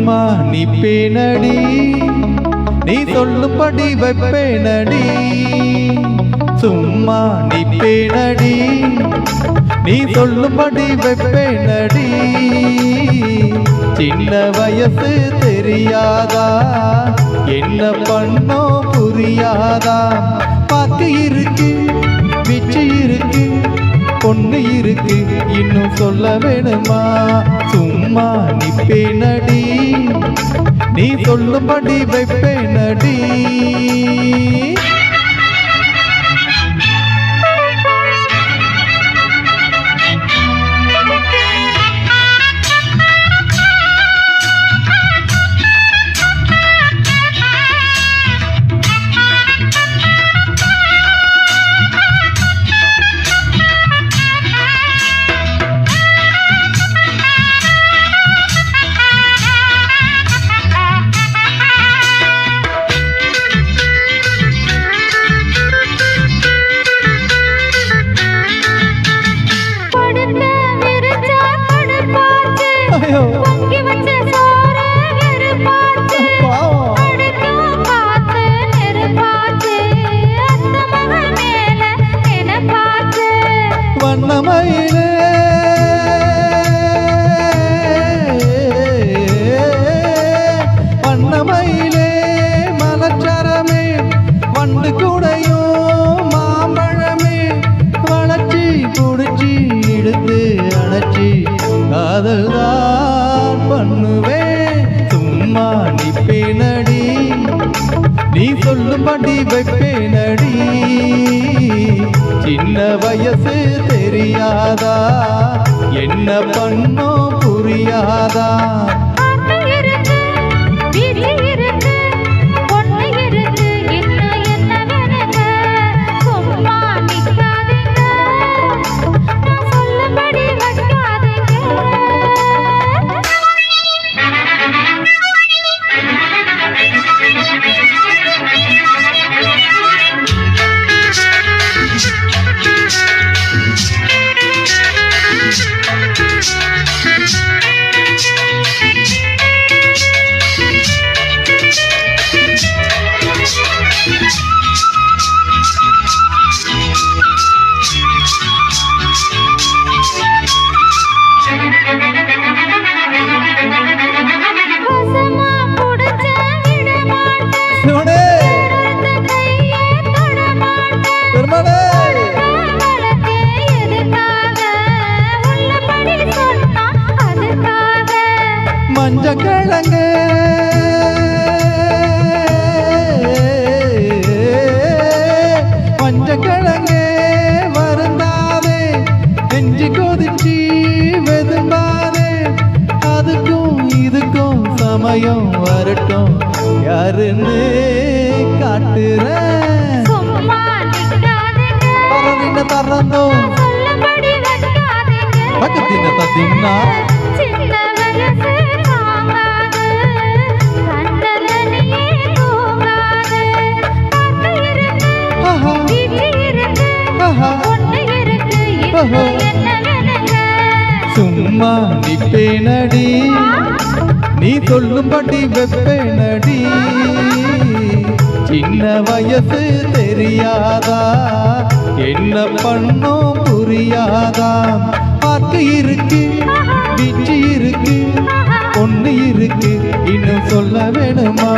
சும்மா நிப்பேனடி நீ சொல்லும்படி வைப்பேனடி சும்மா நிப்பேனடி நீ சொல்லும்படி வைப்பேனடி சின்ன வயசு தெரியாதா என்ன பண்ணோ புரியாதா பாக்கு இருக்கு பிச்சு இருக்கு பொண்ணு இருக்கு இன்னும் சொல்ல வேணுமா சும்மா நிப்பேனடி நீ சொல்லும்படி வைப்பேனடி வண்ணமயிலே வண்ணமயிலே மலச்சரமே வண்டு கூடையும் மாம்பழமே வளர்ச்சி புடிச்சி இழுத்து அணைச்சி காதல்தான் பண்ணுவேன் சும்மா நிப்பேனடி நீ சொல்லும்படி வைப்பேனடி சின்ன வயசு தெரியாதா என்ன பண்ணோ புரியாதா மஞ்சக்கிழங்கு மஞ்சக்கிழங்கு வருந்தாதே நெஞ்சு கொதிச்சி வெதும்பாதே அதுக்கும் இதுக்கும் சமயம் வரட்டும் யாருன்னு காட்டுறேன் பரவின தரந்தோ பக்கத்தின தத்தின்னா சும்மா நிப்பேனடி நீ சொல்லும்படி வைப்பேனடி சின்ன வயசு தெரியாதா என்ன பண்ணோ புரியாதா பாக்கு இருக்கு பிச்சு இருக்கு பொண்ணு இருக்கு இன்னும் சொல்ல வேணுமா